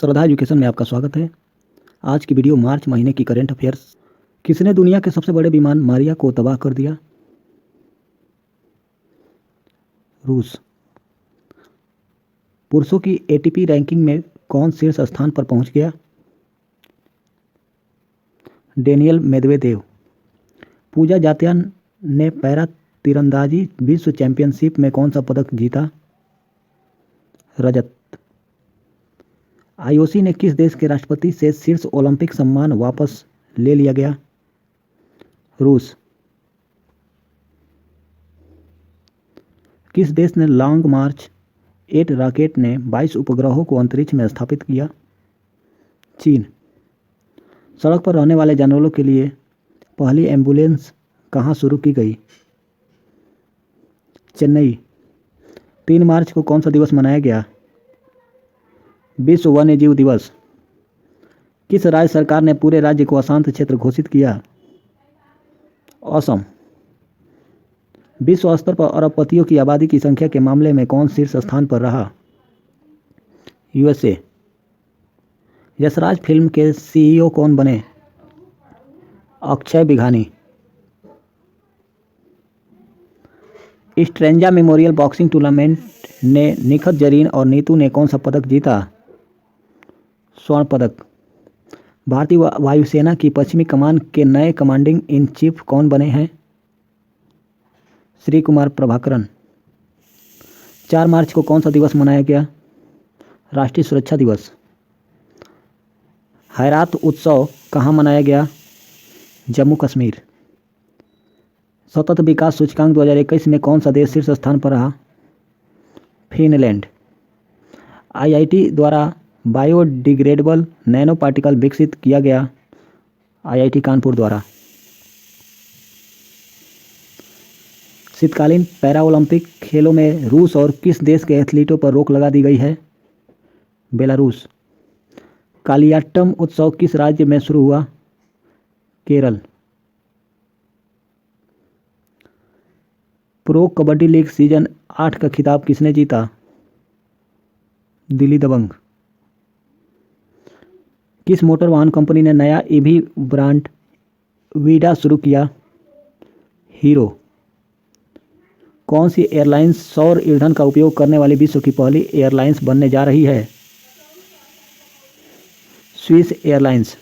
श्रद्धा education में आपका स्वागत है। आज की वीडियो मार्च महीने की करंट अफेयर्स। किसने दुनिया के सबसे बड़े विमान मारिया को तबाह कर दिया? रूस। पुरुषों की एटीपी रैंकिंग में कौन शीर्ष स्थान पर पहुंच गया? Daniel Medvedev. पूजा जात्यान ने पैरा तीरंदाजी विश्व चैंपियनशिप में कौन सा पदक जीता? रजत। आईओसी ने किस देश के राष्ट्रपति से शीर्ष ओलंपिक सम्मान वापस ले लिया गया? रूस। किस देश ने लॉन्ग मार्च 8 रॉकेट ने 22 उपग्रहों को अंतरिक्ष में स्थापित किया? चीन। सड़क पर रहने वाले जानवरों के लिए पहली एम्बुलेंस कहाँ शुरू की गई? चेन्नई। 3 मार्च को कौन सा दिवस मनाया गया? विश्व वन्यजीव दिवस। किस राज्य सरकार ने पूरे राज्य को अशांत क्षेत्र घोषित किया? असम। विश्व स्तर पर अरबपतियों की आबादी की संख्या के मामले में कौन शीर्ष स्थान पर रहा? यूएसए। यशराज फिल्म के सीईओ कौन बने? Akshaye Bighani. Strandja memorial boxing tournament ने निखत जरीन और नीतू ने कौन सा पदक जीता? स्वर्ण पदक। भारतीय वायुसेना की पश्चिमी कमान के नए कमांडिंग इन चीफ कौन बने हैं? श्री कुमार प्रभाकरन। 4 मार्च को कौन सा दिवस मनाया गया? राष्ट्रीय सुरक्षा दिवस। हैरात उत्सव कहाँ मनाया गया? जम्मू कश्मीर। सतत विकास सूचकांक 2021 में कौन सा देश शीर्ष स्थान पर रहा? फिनलैंड। आईआईटी द्वारा बायोडिग्रेडेबल नैनो पार्टिकल विकसित किया गया? आईआईटी कानपुर द्वारा। शीतकालीन पैराओलंपिक खेलों में रूस और किस देश के एथलीटों पर रोक लगा दी गई है? बेलारूस। कालियाट्टम उत्सव किस राज्य में शुरू हुआ? Kerala. Pro kabaddi league season 8 का खिताब किसने जीता? दिल्ली दबंग। किस मोटर वाहन कंपनी ने नया ईवी ब्रांड वीडा शुरू किया? हीरो। कौन सी एयरलाइंस सौर ईंधन का उपयोग करने वाली विश्व की पहली एयरलाइंस बनने जा रही है? Swiss airlines.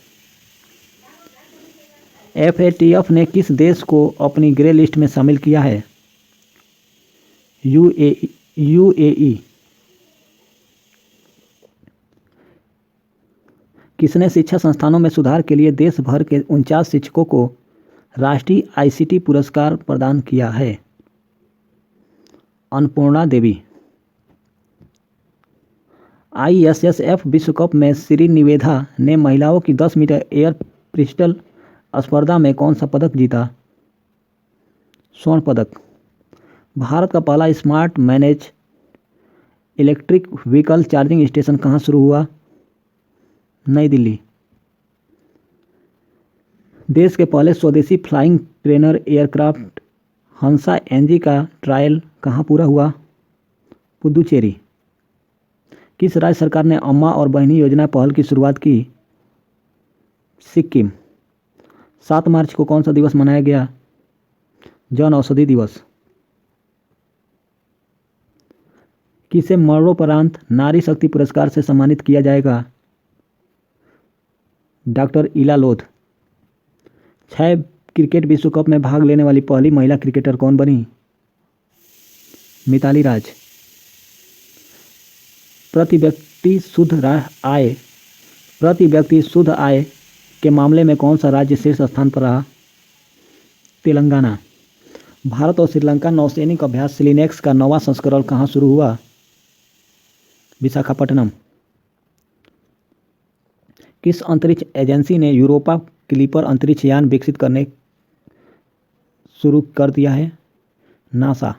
एफएटीएफ ने किस देश को अपनी ग्रे लिस्ट में शामिल किया है? यूएई। किसने शिक्षा संस्थानों में सुधार के लिए देश भर के 49 शिक्षकों को राष्ट्रीय आईसीटी पुरस्कार प्रदान किया है? अन्नपूर्णा देवी। आईएसएसएफ विश्व कप में श्रीनिवेदा ने महिलाओं की 10 मीटर एयर पिस्टल स्पर्धा में कौन सा पदक जीता? स्वर्ण पदक। भारत का पहला smart manage electric vehicle charging station कहाँ शुरू हुआ? नई दिल्ली। देश के पहले स्वदेशी फ्लाइंग ट्रेनर एयरक्राफ्ट हंसा एनजी का ट्रायल कहाँ पूरा हुआ? पुदुचेरी। किस राज्य सरकार ने अम्मा और बहनी योजना पहल की शुरुआत की? सिक्किम। 7 मार्च को कौन सा दिवस मनाया गया? जन औषधि दिवस। किसे मरणोपरांत नारी शक्ति पुरस्कार से सम्मानित किया जाएगा? डॉक्टर इला लोध। 6 क्रिकेट विश्व कप में भाग लेने वाली पहली महिला क्रिकेटर कौन बनी? मिताली राज। प्रति व्यक्ति शुद्ध आय के मामले में कौन सा राज्य शीर्ष स्थान पर रहा? तेलंगाना। भारत और श्रीलंका नौसैनिक अभ्यास सिलिनेक्स का 9वां संस्करण कहाँ शुरू हुआ? विशाखापट्टनम। किस अंतरिक्ष एजेंसी ने यूरोपा क्लिपर अंतरिक्ष यान विकसित करने शुरू कर दिया है? नासा।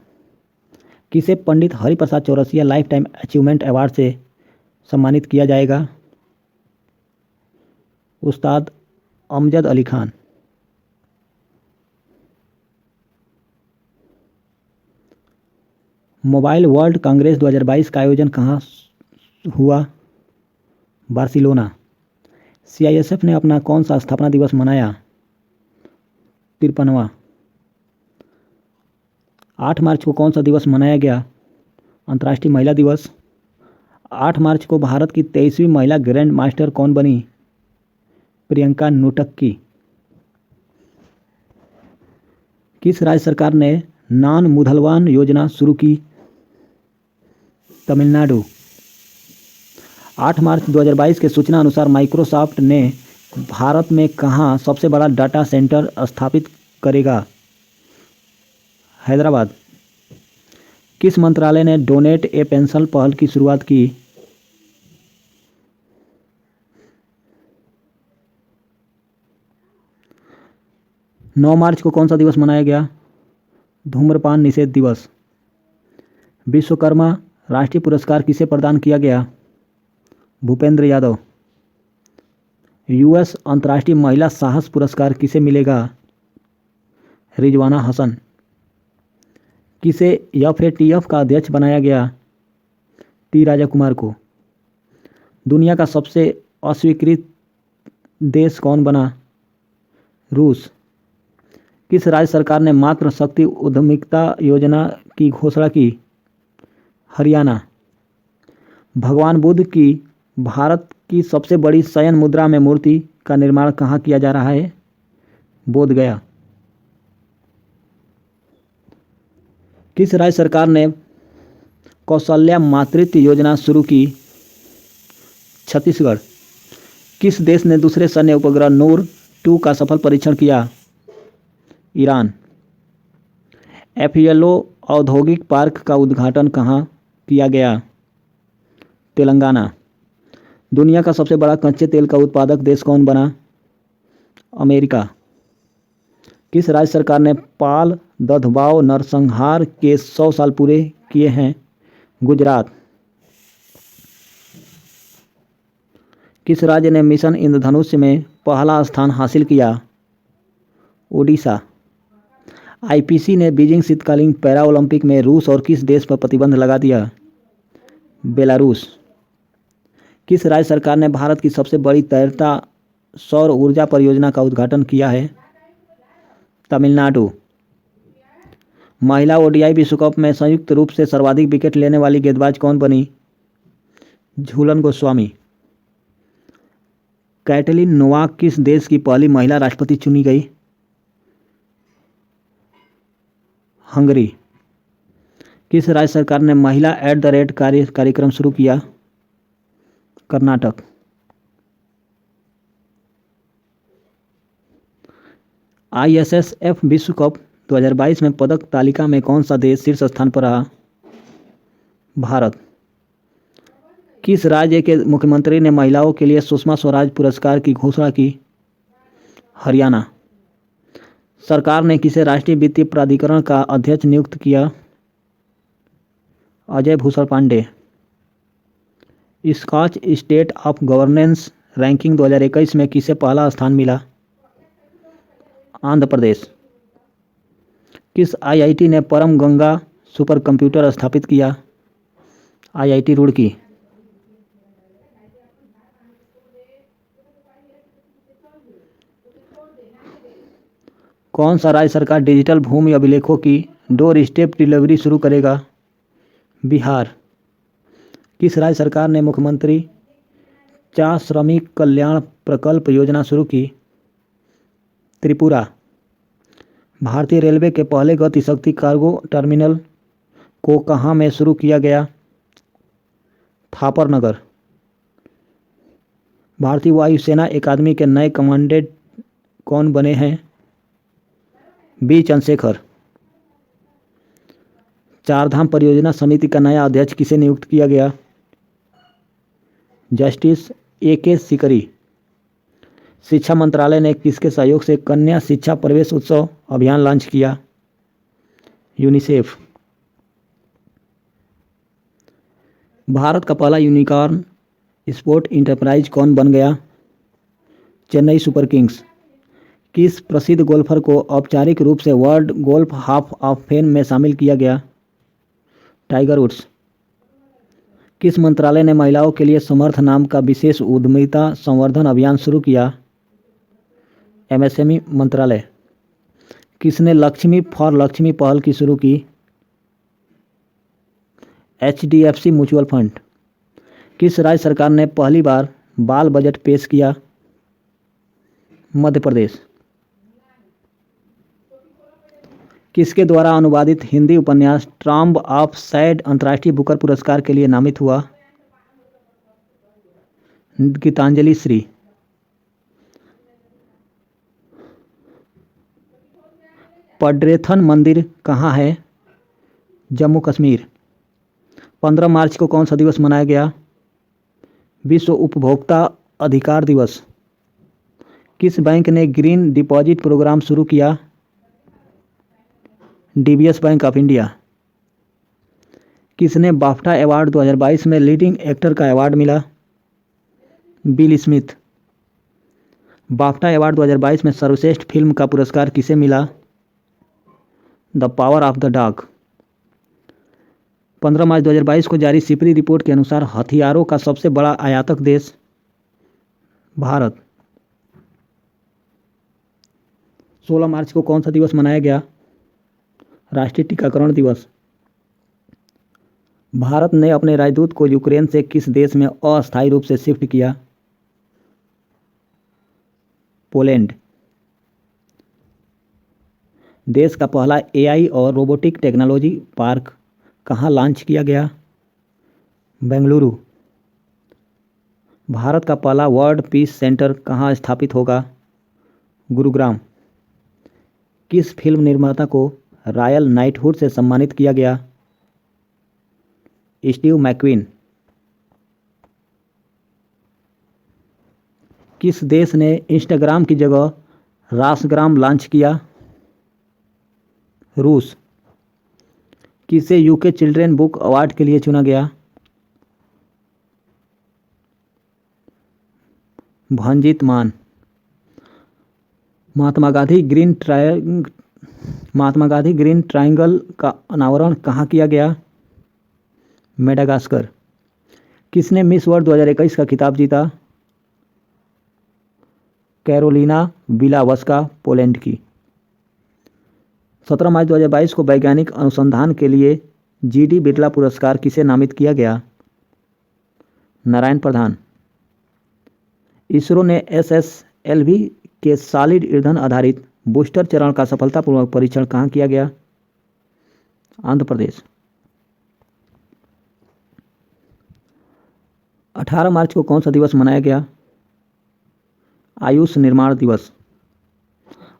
किसे Pandit Hariprasad Chaurasia lifetime achievement award से सम्मानित किया जाएगा? Ustad Amjad Ali Khan. Mobile world congress 2022 का आयोजन कहाँ हुआ? बार्सिलोना। सीआईएसएफ ने अपना कौन सा स्थापना दिवस मनाया? 53वां। 8 मार्च को कौन सा दिवस मनाया गया? अंतर्राष्ट्रीय महिला दिवस। 8 मार्च को भारत की 23वीं महिला ग्रैंड मास्टर कौन बनी? प्रियंका नूटक्की। किस राज्य सरकार ने नान मुधलवान योजना शुरू की? तमिलनाडु। 8 मार्च 2022 के सूचना अनुसार माइक्रोसॉफ्ट ने भारत में कहाँ सबसे बड़ा डाटा सेंटर स्थापित करेगा? हैदराबाद। किस मंत्रालय ने डोनेट ए पेंशन पहल की शुरुआत की? 9 मार्च को कौन सा दिवस मनाया गया? धूम्रपान निषेध दिवस। विश्वकर्मा राष्ट्रीय पुरस्कार किसे प्रदान किया गया? भूपेंद्र यादव। यूएस अंतर्राष्ट्रीय महिला साहस पुरस्कार किसे मिलेगा? रिजवाना हसन। किसे एफएटीएफ का अध्यक्ष बनाया गया? टी राजा कुमार को। दुनिया का सबसे अस्वीकृत देश कौन बना? रूस। किस राज्य सरकार ने मातृ शक्ति उद्यमिता योजना की घोषणा की? हरियाणा। भगवान बुद्ध की भारत की सबसे बड़ी शयन मुद्रा में मूर्ति का निर्माण कहाँ किया जा रहा है? बोध गया। किस राज्य सरकार ने कौशल्या मातृत्व योजना शुरू की? छत्तीसगढ़। किस देश ने दूसरे सैन्य उपग्रह नूर 2 का सफल परीक्षण किया? ईरान। एफएलओ औद्योगिक पार्क का उद्घाटन कहाँ किया गया? तेलंगाना। दुनिया का सबसे बड़ा कच्चे तेल का उत्पादक देश कौन बना? अमेरिका। किस राज्य सरकार ने पाल दधबाव नरसंहार के 100 साल पूरे किए हैं? गुजरात। किस राज्य ने मिशन इंद्रधनुष में पहला स्थान हासिल किया? ओडिशा। आईपीसी ने बीजिंग शीतकालीन पैरा ओलंपिक में रूस और किस देश पर प्रतिबंध लगा दिया? बेलारूस। किस राज्य सरकार ने भारत की सबसे बड़ी तैरता सौर ऊर्जा परियोजना का उद्घाटन किया है? तमिलनाडु। महिला ओडीआई विश्व कप में संयुक्त रूप से सर्वाधिक विकेट लेने वाली गेंदबाज कौन बनी? झूलन गोस्वामी। कैटलिन नोवाक किस देश की पहली महिला राष्ट्रपति चुनी गई? हंगरी। किस राज्य सरकार ने महिला @ कार्यक्रम शुरू किया? कर्नाटक। आईएसएसएफ विश्व कप 2022 में पदक तालिका में कौन सा देश शीर्ष स्थान पर रहा? भारत। किस राज्य के मुख्यमंत्री ने महिलाओं के लिए सुषमा स्वराज पुरस्कार की घोषणा की? हरियाणा। सरकार ने किसे राष्ट्रीय वित्तीय प्राधिकरण का अध्यक्ष नियुक्त किया? Ajay Bhushan Pandey. Scotch state of governance ranking 2021 में किसे पहला स्थान मिला? आंध्र प्रदेश। किस आईआईटी ने परम गंगा सुपर कंप्यूटर स्थापित किया? आईआईटी रुड़की। कौन सा राज्य सरकार डिजिटल भूमि अभिलेखों की डोर स्टेप डिलीवरी शुरू करेगा? बिहार। किस राज्य सरकार ने मुख्यमंत्री चा श्रमिक कल्याण प्रकल्प योजना शुरू की? त्रिपुरा। भारतीय रेलवे के पहले गति शक्ति कार्गो टर्मिनल को कहाँ में शुरू किया गया? थापरनगर। भारतीय वायुसेना अकादमी के नए कमांडेंट कौन बने हैं? बी चंद्रशेखर। चारधाम परियोजना समिति का नया अध्यक्ष किसे नियुक्त किया गया? Justice AK Sikri. शिक्षा मंत्रालय ने किसके सहयोग से कन्या शिक्षा प्रवेश उत्सव अभियान लॉन्च किया? यूनिसेफ। भारत का पहला यूनिकॉर्न स्पोर्ट इंटरप्राइज कौन बन गया? Chennai super kings. किस प्रसिद्ध गोल्फर को औपचारिक रूप से world golf hall of fame में शामिल किया गया? Tiger Woods. किस मंत्रालय ने महिलाओं के लिए समर्थ नाम का विशेष उद्यमिता संवर्धन अभियान शुरू किया? एमएसएमई मंत्रालय। किसने लक्ष्मी फॉर लक्ष्मी पहल की शुरू की? HDFC mutual fund. किस राज्य सरकार ने पहली बार बाल बजट पेश किया? मध्य प्रदेश। किसके द्वारा अनुवादित हिंदी उपन्यास ट्रम्ब ऑफ सैड अंतर्राष्ट्रीय बुकर पुरस्कार के लिए नामित हुआ? गीतांजलि श्री। पड्रेथन मंदिर कहाँ है? जम्मू कश्मीर। 15 मार्च को कौन सा दिवस मनाया गया? विश्व उपभोक्ता अधिकार दिवस। किस बैंक ने ग्रीन डिपॉजिट प्रोग्राम शुरू किया? DBS bank of India. किसने बाफ्टा अवार्ड 2022 में लीडिंग एक्टर का अवार्ड मिला? Bill Smith. बाफ्टा अवार्ड 2022 में सर्वश्रेष्ठ फिल्म का पुरस्कार किसे मिला? The power of the dog. 15 मार्च 2022 को जारी सिपरी रिपोर्ट के अनुसार हथियारों का सबसे बड़ा आयातक देश भारत। 16 मार्च को कौन सा दिवस मनाया गया? राष्ट्रीय टीकाकरण दिवस। भारत ने अपने राजदूत को यूक्रेन से किस देश में अस्थायी रूप से शिफ्ट किया? पोलैंड। देश का पहला एआई और रोबोटिक टेक्नोलॉजी पार्क कहाँ लॉन्च किया गया? बेंगलुरु। भारत का पहला वर्ल्ड पीस सेंटर कहाँ स्थापित होगा? गुरुग्राम। किस फिल्म निर्माता को रॉयल नाइटहुड से सम्मानित किया गया? Steve McQueen. किस देश ने इंस्टाग्राम की जगह रासग्राम लॉन्च किया? रूस। किसे यूके चिल्ड्रेन बुक अवार्ड के लिए चुना गया? भंजित मान। महात्मा गांधी ग्रीन ट्रायंगल का अनावरण कहाँ किया गया? मेडागास्कर। किसने मिस वर्ल्ड 2021 का खिताब जीता? कैरोलिना विलावस्का पोलैंड की। 17 मार्च 2022 को वैज्ञानिक अनुसंधान के लिए जीडी बिरला पुरस्कार किसे नामित किया गया? नारायण प्रधान। इसरो ने एसएसएलवी के सॉलिड ईंधन आधारित बूस्टर चरण का सफलतापूर्वक परीक्षण कहाँ किया गया? आंध्र प्रदेश। 18 मार्च को कौन सा दिवस मनाया गया? आयुष निर्माण दिवस।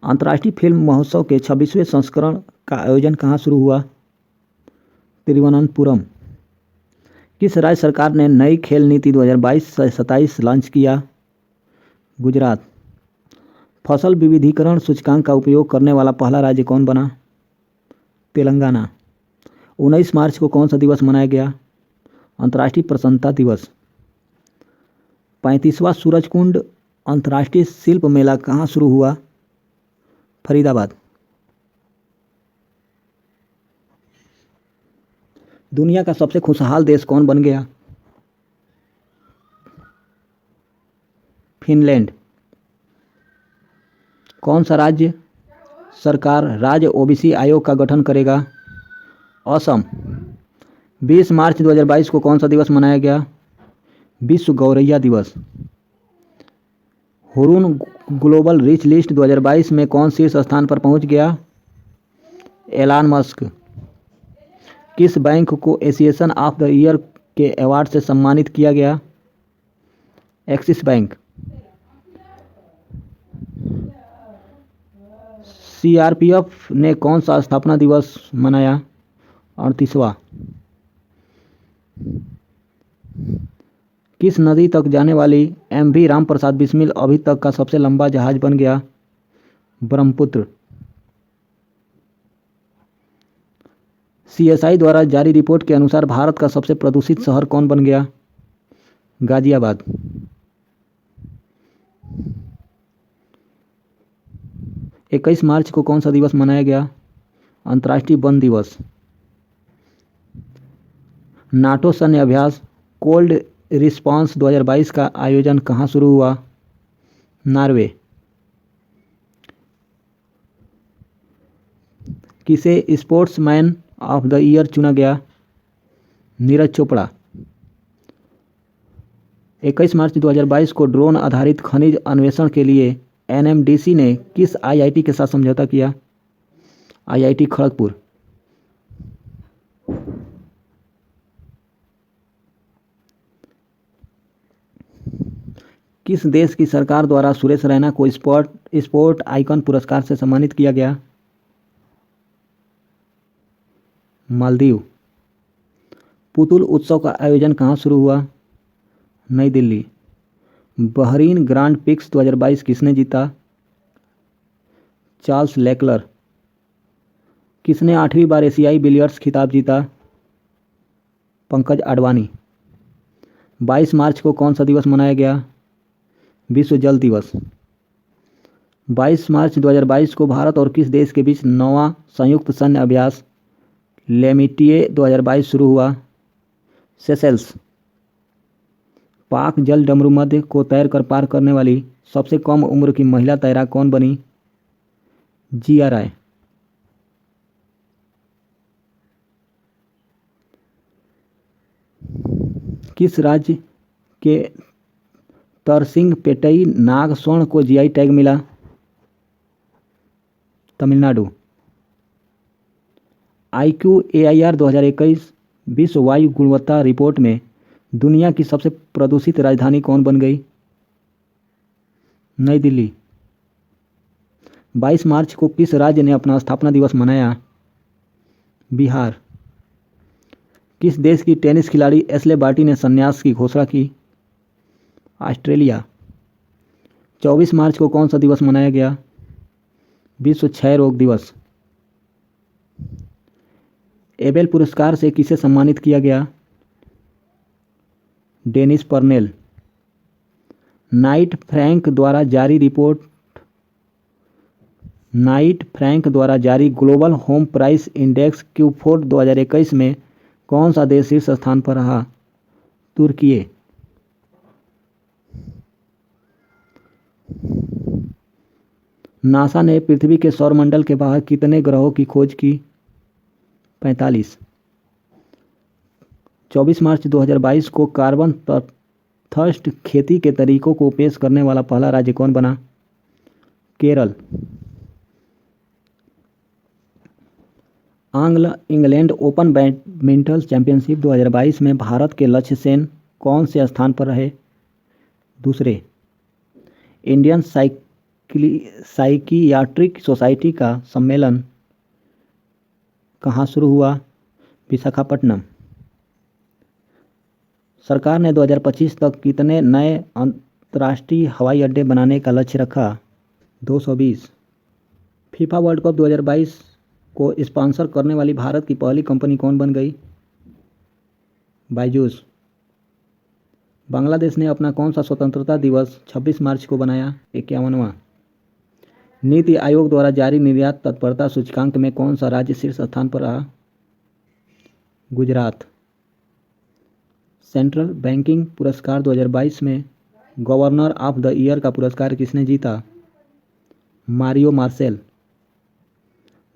अंतर्राष्ट्रीय फिल्म महोत्सव के 26वें संस्करण का आयोजन कहाँ शुरू हुआ? तिरुवनंतपुरम। किस राज्य सरकार ने नई खेल नीति 2022-27 लॉन्च किया? गुजरात। फसल विविधीकरण सूचकांक का उपयोग करने वाला पहला राज्य कौन बना? तेलंगाना। 19 मार्च को कौन सा दिवस मनाया गया? अंतर्राष्ट्रीय प्रसन्नता दिवस। 35वां सूरजकुंड अंतर्राष्ट्रीय शिल्प मेला कहाँ शुरू हुआ? फरीदाबाद। दुनिया का सबसे खुशहाल देश कौन बन गया? फिनलैंड। कौन सा राज्य सरकार राज्य ओबीसी आयोग का गठन करेगा? असम। 20 मार्च 2022 को कौन सा दिवस मनाया गया? विश्व गौरैया दिवस। हुरून ग्लोबल रिच लिस्ट 2022 में कौन शीर्ष स्थान पर पहुंच गया? एलान मस्क। किस बैंक को एसोसिएशन ऑफ द ईयर के अवार्ड से सम्मानित किया गया? Axis bank. सीआरपीएफ ने कौन सा स्थापना दिवस मनाया? 38वां। किस नदी तक जाने वाली एमवी रामप्रसाद बिस्मिल अभी तक का सबसे लंबा जहाज बन गया? ब्रह्मपुत्र। सीएसआई द्वारा जारी रिपोर्ट के अनुसार भारत का सबसे प्रदूषित शहर कौन बन गया? गाजियाबाद। इक्कीस मार्च को कौन सा दिवस मनाया गया? अंतर्राष्ट्रीय वन दिवस। नाटो सैन्य अभ्यास कोल्ड रिस्पांस 2022 का आयोजन कहाँ शुरू हुआ? नॉर्वे। किसे स्पोर्ट्समैन ऑफ द ईयर चुना गया? नीरज चोपड़ा। 21 मार्च 2022 को ड्रोन आधारित खनिज अन्वेषण के लिए एनएमडीसी ने किस आईआईटी के साथ समझौता किया? आईआईटी खड़गपुर। किस देश की सरकार द्वारा सुरेश रैना को स्पोर्ट आइकन पुरस्कार से सम्मानित किया गया? मालदीव। पुतुल उत्सव का आयोजन कहाँ शुरू हुआ? नई दिल्ली। बहरीन ग्रांड प्रिक्स 2022 किसने जीता? Charles Leclerc. किसने 8वीं बार एशियाई बिलियर्ड्स खिताब जीता? पंकज अडवाणी। 22 मार्च को कौन सा दिवस मनाया गया? विश्व जल दिवस। 22 मार्च 2022 को भारत और किस देश के बीच 9वां संयुक्त सैन्य अभ्यास लेमिटिए 2022 शुरू हुआ? सेशेल्स। पाक जल डमरू मध्य को तैरकर पार करने वाली सबसे कम उम्र की महिला तैराक कौन बनी? जिया राय। किस राज्य के तरसिंगपेटई नाग स्वर्ण को जीआई टैग मिला? तमिलनाडु। IQAIR 2021 विश्व वायु गुणवत्ता रिपोर्ट में दुनिया की सबसे प्रदूषित राजधानी कौन बन गई? नई दिल्ली। 22 मार्च को किस राज्य ने अपना स्थापना दिवस मनाया? बिहार। किस देश की टेनिस खिलाड़ी एशले बार्टी ने संन्यास की घोषणा की? ऑस्ट्रेलिया। 24 मार्च को कौन सा दिवस मनाया गया? विश्व क्षय रोग दिवस। एबेल पुरस्कार से किसे सम्मानित किया गया? Dennis Parnell. नाइट फ्रैंक द्वारा जारी global home price index Q4 2021 में कौन सा देश शीर्ष स्थान पर रहा? तुर्की। नासा ने पृथ्वी के सौरमंडल के बाहर कितने ग्रहों की खोज की? 45। 24 मार्च 2022 को कार्बन तटस्थ खेती के तरीकों को पेश करने वाला पहला राज्य कौन बना? केरल। आंग्ल इंग्लैंड ओपन बैडमिंटन चैंपियनशिप 2022 में भारत के लक्ष्य सेन कौन से स्थान पर रहे? दूसरे। इंडियन साइकियाट्रिक सोसाइटी का सम्मेलन कहाँ शुरू हुआ? विशाखापट्टनम। सरकार ने 2025 तक कितने नए अंतर्राष्ट्रीय हवाई अड्डे बनाने का लक्ष्य रखा? 220। फीफा वर्ल्ड कप 2022 को स्पॉन्सर करने वाली भारत की पहली कंपनी कौन बन गई? बायजूस। बांग्लादेश ने अपना कौन सा स्वतंत्रता दिवस 26 मार्च को बनाया? 51वां। नीति आयोग द्वारा जारी निर्यात तत्परता सूचकांक में कौन सा राज्य शीर्ष स्थान पर रहा? गुजरात। सेंट्रल बैंकिंग पुरस्कार 2022 में गवर्नर ऑफ द ईयर का पुरस्कार किसने जीता? मारियो मार्सेल।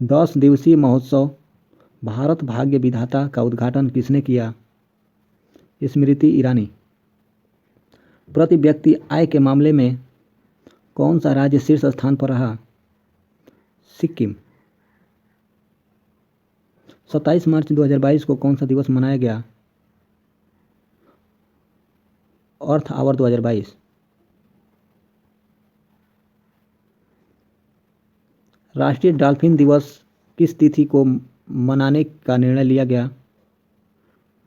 10 दिवसीय महोत्सव भारत भाग्य विधाता का उद्घाटन किसने किया? स्मृति ईरानी। प्रति व्यक्ति आय के मामले में कौन सा राज्य शीर्ष स्थान पर रहा? सिक्किम। 27 मार्च 2022 को कौन सा दिवस मनाया गया? अर्थ आवर 2022। राष्ट्रीय डॉल्फिन दिवस किस तिथि को मनाने का निर्णय लिया गया?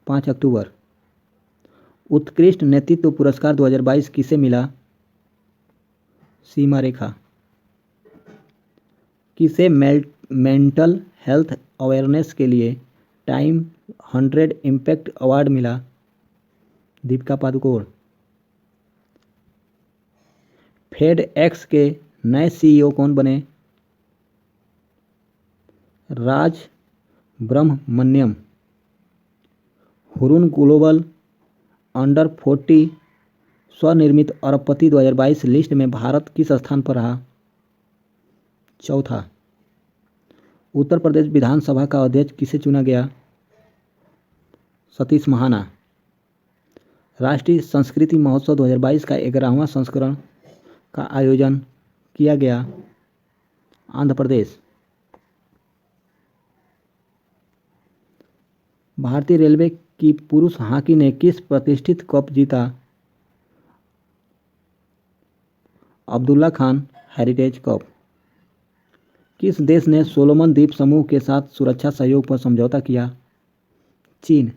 5 अक्टूबर। उत्कृष्ट नेतृत्व पुरस्कार 2022 किसे मिला? सीमा रेखा। किसे मेंटल हेल्थ अवेयरनेस के लिए टाइम 100 इम्पैक्ट अवार्ड मिला? दीपिका पादुकोण। फेडएक्स के नए CEO कौन बने? राज ब्रह्ममन्यम। हुरुन ग्लोबल अंडर 40 स्वनिर्मित अरबपति 2022 लिस्ट में भारत किस स्थान पर रहा? चौथा। उत्तर प्रदेश विधानसभा का अध्यक्ष किसे चुना गया? सतीश महाना। राष्ट्रीय संस्कृति महोत्सव 2022 का 11वां संस्करण का आयोजन किया गया? आंध्र प्रदेश। भारतीय रेलवे की पुरुष हॉकी ने किस प्रतिष्ठित कप जीता? Abdullah Khan heritage cup. किस देश ने सोलोमन द्वीप समूह के साथ सुरक्षा सहयोग पर समझौता किया? चीन।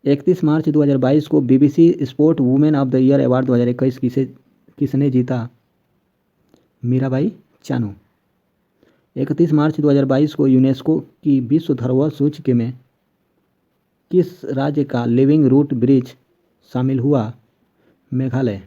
31 मार्च 2022 को BBC sport women of the year award 2021 किसने जीता? मीराबाई चानू। 31 मार्च 2022 को यूनेस्को की विश्व धरोहर सूची में किस राज्य का लिविंग रूट ब्रिज शामिल हुआ? मेघालय।